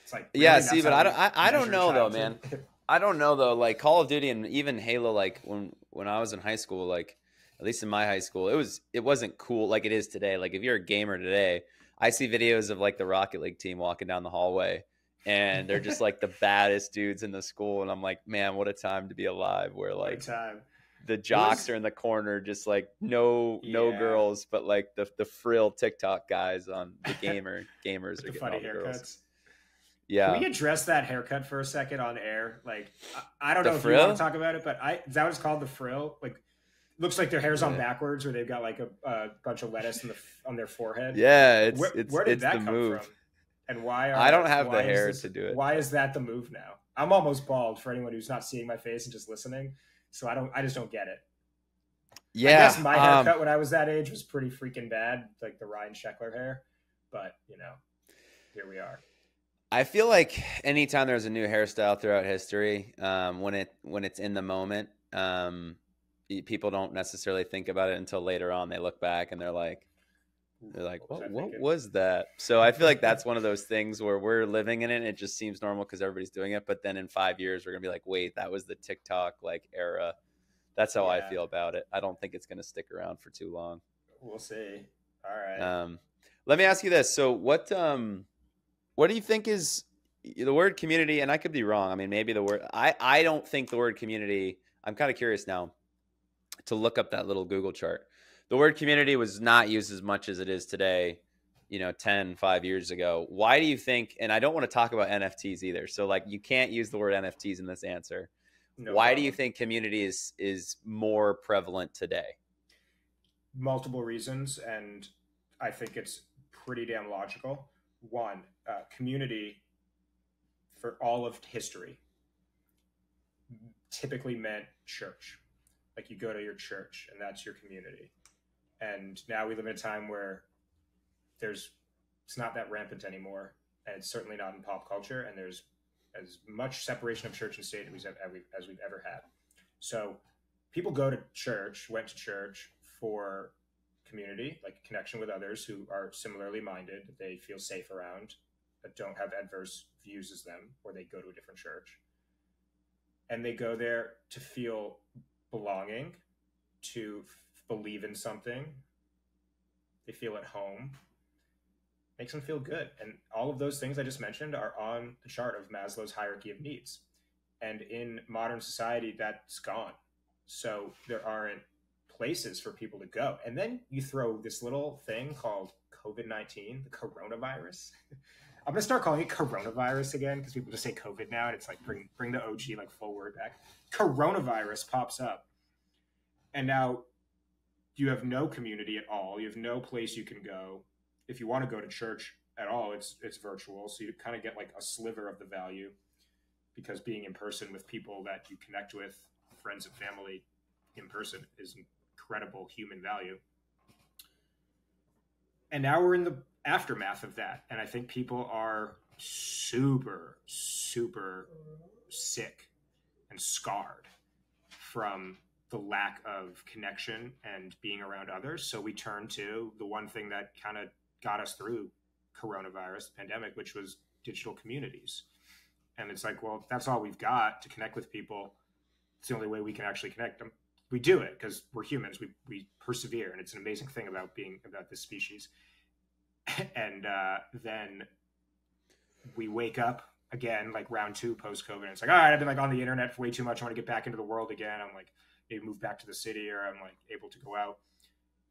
It's like Yeah, really see, that's but how we I don't measure know though, man. childhood. I don't know though. Like Call of Duty and even Halo, like when I was in high school, like at least in my high school, it wasn't cool like it is today. Like if you're a gamer today, I see videos of like the Rocket League team walking down the hallway, and they're just like the baddest dudes in the school, and I'm like, man, what a time to be alive. Where What a like time! the It jocks was are in the corner, just like no yeah girls, but like the frill TikTok guys on the gamers with are the getting funny all the girls. haircuts. Can Yeah, we address that haircut for a second on air? Like, I don't the know if you want to frill. talk about it, but is that what it's called? The frill? Like, looks like their hair's on Yeah, backwards, or they've got like a bunch of lettuce on their forehead. yeah, Where did it's the that come from? move. And I don't have the hair to do it. why is that the move now? I'm almost bald for anyone who's not seeing my face and just listening. So I just don't get it. I Yeah, guess my haircut when I was that age was pretty freaking bad, like the Ryan Sheckler hair. But here we are. I feel like anytime there's a new hairstyle throughout history, when it's in the moment, people don't necessarily think about it until later on. They look back and they're like, What was I what thinking? was that? So I feel like that's one of those things where we're living in it. And it just seems normal because everybody's doing it. But then in 5 years, we're gonna be like, wait, that was the TikTok like era. That's how I Yeah, feel about it. I don't think it's gonna stick around for too long. we'll see. All right. Um, Let me ask you this. So what do you think is the word community? And I could be wrong. I mean, maybe the word, I don't think the word community, I'm kind of curious now to look up that little Google chart. The word community was not used as much as it is today, 5 years ago. Why do you think, and I don't want to talk about NFTs either. So like you can't use the word NFTs in this answer. No Why do you problem. think community is more prevalent today? Multiple reasons, and I think it's pretty damn logical. One, community for all of history typically meant church. Like you go to your church and that's your community. And now we live in a time where it's not that rampant anymore, and it's certainly not in pop culture. And there's as much separation of church and state as we've ever had. So people went to church for community, like connection with others who are similarly minded, that they feel safe around, that don't have adverse views as them, or they go to a different church. And they go there to feel belonging, to believe in something. They feel at home, makes them feel good. And all of those things I just mentioned are on the chart of Maslow's hierarchy of needs. And in modern society, that's gone. So there aren't places for people to go. And then you throw this little thing called COVID-19, the coronavirus. I'm gonna start calling it coronavirus again because people just say COVID now, and it's like bring the OG like full word back. Coronavirus pops up, and now you have no community at all. You have no place you can go. If you want to go to church at all, it's virtual, so you kind of get like a sliver of the value. because being in person with people that you connect with, friends and family in person, is incredible human value. And now we're in the aftermath of that. And I think people are super, super sick and scarred from the lack of connection and being around others. So we turn to the one thing that kind of got us through coronavirus, the pandemic, which was digital communities. And it's like, well, that's all we've got to connect with people. It's the only way we can actually connect them. We do it because we're humans. We persevere, and it's an amazing thing about this species. And then we wake up again, like round 2 post-COVID, and it's like, all right, I've been like on the internet for way too much. I want to get back into the world again. I'm like, maybe move back to the city, or I'm like able to go out.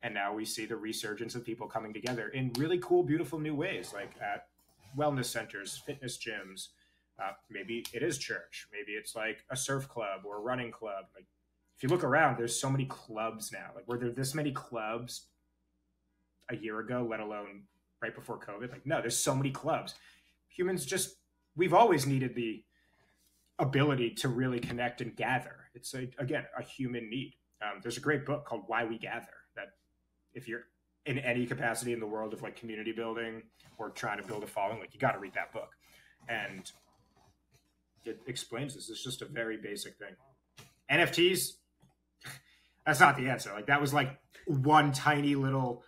And now we see the resurgence of people coming together in really cool, beautiful new ways, like at wellness centers, fitness gyms. Maybe it is church. Maybe it's like a surf club or a running club. Like, if you look around, there's so many clubs now. Like, were there this many clubs a year ago, let alone right before COVID? Like, no, there's so many clubs. Humans we've always needed the ability to really connect and gather. It's again, a human need. There's a great book called Why We Gather, that if you're in any capacity in the world of like community building or trying to build a following, like, you got to read that book. And it explains this. It's just a very basic thing. NFTs, that's not the answer. Like, that was like one tiny little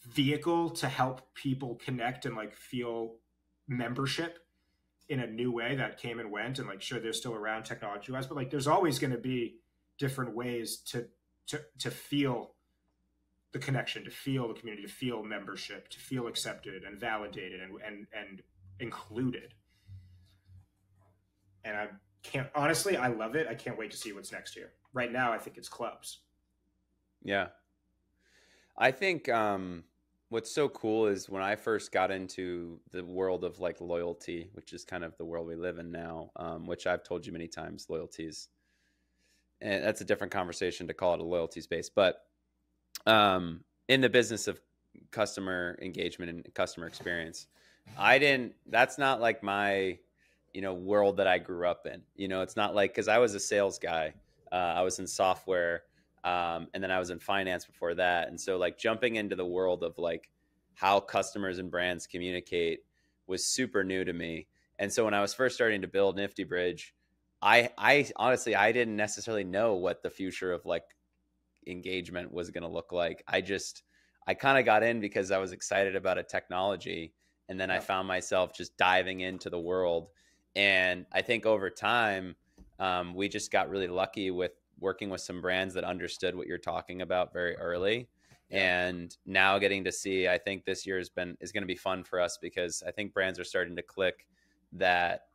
vehicle to help people connect and like feel membership in a new way that came and went. And like, sure, they're still around technology wise, but like, there's always going to be different ways to feel the connection, to feel the community, to feel membership, to feel accepted and validated and included. And I love it. I can't wait to see what's next year. Right now, I think it's clubs. Yeah. I think what's so cool is when I first got into the world of like loyalty, which is kind of the world we live in now, which I've told you many times, loyalties, and that's a different conversation to call it a loyalty space. But in the business of customer engagement and customer experience, that's not like my, world that I grew up in. It's not like, because I was a sales guy. I was in software, and then I was in finance before that. And so like jumping into the world of like how customers and brands communicate was super new to me. And so when I was first starting to build Nifty Bridge, I honestly, I didn't necessarily know what the future of like engagement was going to look like. I kind of got in because I was excited about a technology. And then I found myself just diving into the world. And I think over time, we just got really lucky with working with some brands that understood what you're talking about very early. And now getting to see, I think this year is going to be fun for us, because I think brands are starting to click that,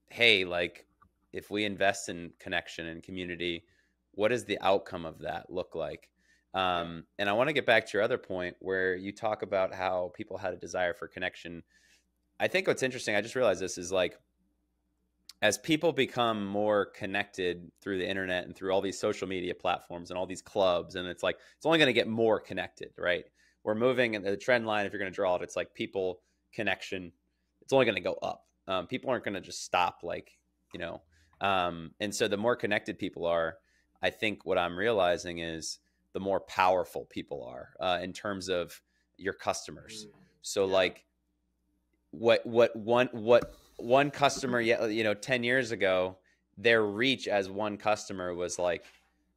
hey, like if we invest in connection and community, what does the outcome of that look like? And I want to get back to your other point where you talk about how people had a desire for connection. I think what's interesting, I just realized this, is like, as people become more connected through the internet and through all these social media platforms and all these clubs, and it's like, it's only going to get more connected, right? We're moving in the trend line. If you're going to draw it, it's like people connection. It's only going to go up. People aren't going to just stop, like, and so the more connected people are, I think what I'm realizing is the more powerful people are in terms of your customers. So like what one customer, 10 years ago, their reach as one customer was like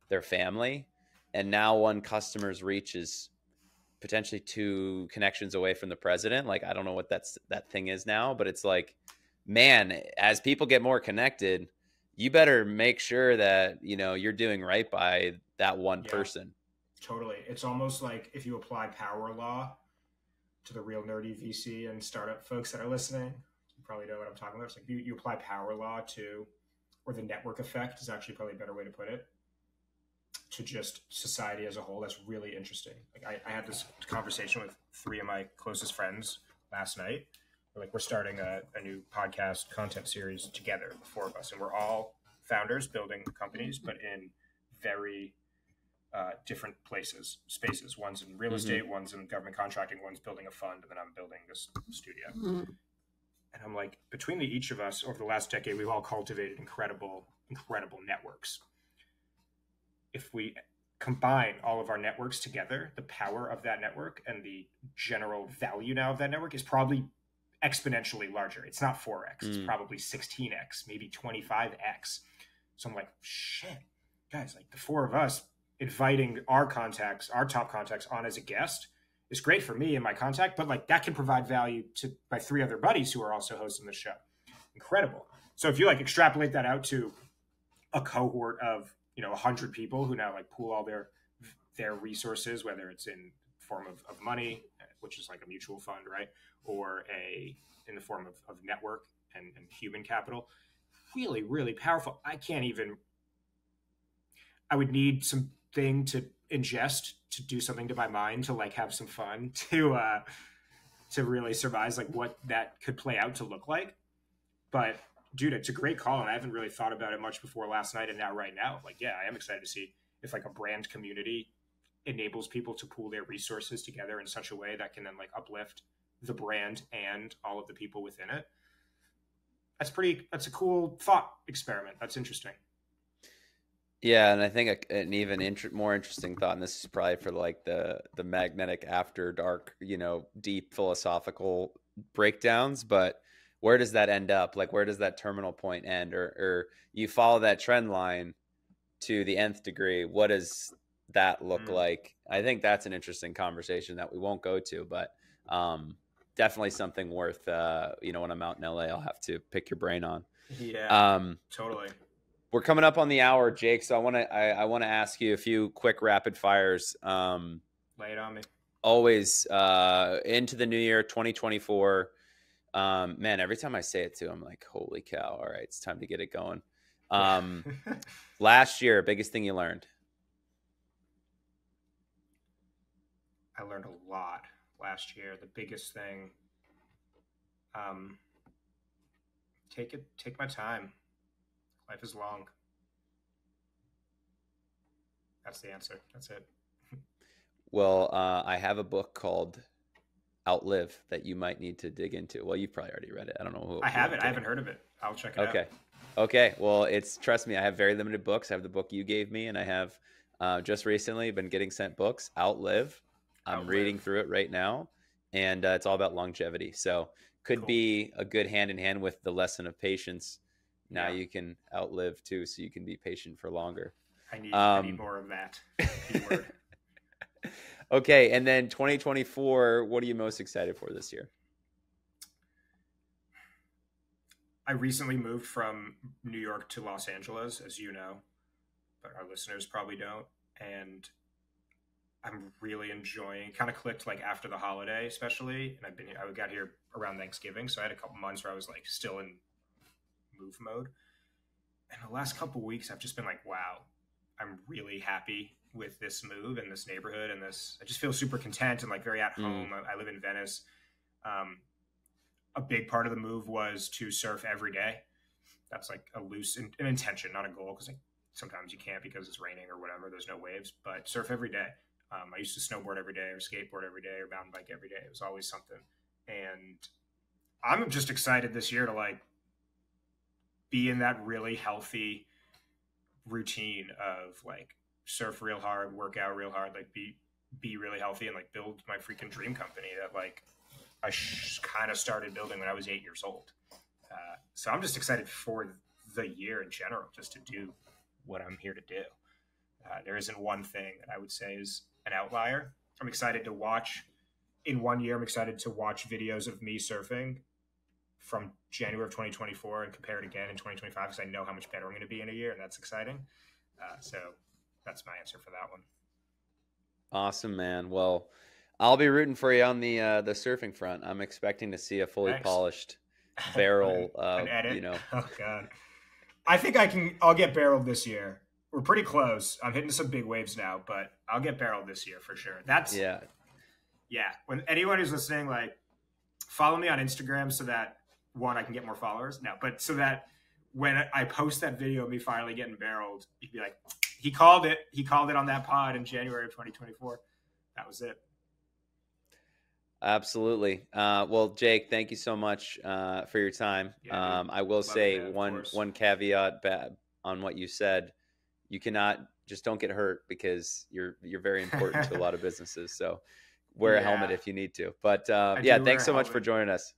their family. And now one customer's reach is potentially 2 connections away from the president. Like, I don't know what that thing is now, but it's like, man, as people get more connected, you better make sure that, you're doing right by that one person. Totally. It's almost like if you apply power law to the real nerdy VC and startup folks that are listening, you probably know what I'm talking about. It's like you apply power law to, or the network effect is actually probably a better way to put it, to just society as a whole. That's really interesting. Like I had this conversation with 3 of my closest friends last night. We're starting a new podcast content series together, the 4 of us, and we're all founders building companies, but in very different spaces. One's in real estate, one's in government contracting, one's building a fund, and then I'm building this studio. And I'm like, between each of us over the last decade, we've all cultivated incredible networks. If we combine all of our networks together, the power of that network and the general value now of that network is probably exponentially larger. It's not 4x, it's probably 16x, maybe 25x. So I'm like, shit, guys, like the four of us inviting our contacts, our top contacts on as a guest is great for me and my contact, but like that can provide value to my three other buddies who are also hosting the show. Incredible. So if you like extrapolate that out to a cohort of, 100 people who now like pool all their resources, whether it's in form of money, which is like a mutual fund, right? Or in the form of network and human capital, really, really powerful. I would need something to ingest to do something to my mind, to like have some fun, to really surmise like what that could play out to look like. But dude, it's a great call, and I haven't really thought about it much before last night and now right now. Like, yeah, I am excited to see if like a brand community enables people to pool their resources together in such a way that can then like uplift the brand and all of the people within it. That's a cool thought experiment. That's interesting. Yeah, and I think an even more interesting thought, and this is probably for like the magnetic after dark, deep philosophical breakdowns, but where does that end up? Like, where does that terminal point end? Or you follow that trend line to the nth degree. What does that look like? I think that's an interesting conversation that we won't go to, but definitely something worth, when I'm out in LA, I'll have to pick your brain on. Yeah, totally. We're coming up on the hour, Jake. So I want to ask you a few quick rapid fires. Lay it on me. Always into the new year, 2024. Man, every time I say it too, I'm like, holy cow. All right, it's time to get it going. Last year, biggest thing you learned? I learned a lot last year. The biggest thing, take my time. Life is long. That's the answer. That's it. Well, I have a book called Outlive that you might need to dig into. Well, you've probably already read it. I don't know. I haven't. I haven't heard of it. I'll check it out. Okay. Well, trust me, I have very limited books. I have the book you gave me, and I have just recently been getting sent books. Outlive. I'm reading through it right now, and it's all about longevity. So could be a good hand in hand with the lesson of patience. Now you can outlive too, so you can be patient for longer. I need more of that. Keyword. Okay, and then 2024, what are you most excited for this year? I recently moved from New York to Los Angeles, as you know, but our listeners probably don't. And I'm really enjoying it. Kind of clicked like after the holiday, especially. And I got here around Thanksgiving, so I had a couple months where I was like still in move mode. And the last couple weeks, I've just been like, wow, I'm really happy with this move and this neighborhood and this. I just feel super content and like very at home. I live in Venice. A big part of the move was to surf every day. That's like a loose an intention, not a goal, because like sometimes you can't because it's raining or whatever. There's no waves, but surf every day. I used to snowboard every day or skateboard every day or mountain bike every day. It was always something. And I'm just excited this year to like be in that really healthy routine of like surf real hard, work out real hard, like be really healthy and like build my freaking dream company that like I kind of started building when I was 8 years old. So I'm just excited for the year in general, just to do what I'm here to do. There isn't one thing that I would say is an outlier. I'm excited to watch in 1 year. I'm excited to watch videos of me surfing from January of 2024 and compare it again in 2025, because I know how much better I'm going to be in a year, and that's exciting. So that's my answer for that one. Awesome, man. Well, I'll be rooting for you on the surfing front. I'm expecting to see a fully polished barrel. An edit. Oh god, I think I'll get barreled this year. We're pretty close. I'm hitting some big waves now, but I'll get barreled this year for sure. Yeah. When anyone who's listening, like, follow me on Instagram so that one, I can get more followers. No, but so that when I post that video of me finally getting barreled, you can be like, he called it. He called it on that pod in January of 2024. That was it. Absolutely. Well, Jake, thank you so much for your time. Yeah, dude. I will Love it, say man, of one course. one caveat on what you said. You cannot just don't get hurt because you're very important to a lot of businesses. So wear a helmet Yeah, if you need to. But I yeah, do wear thanks a so much for helmet. joining us.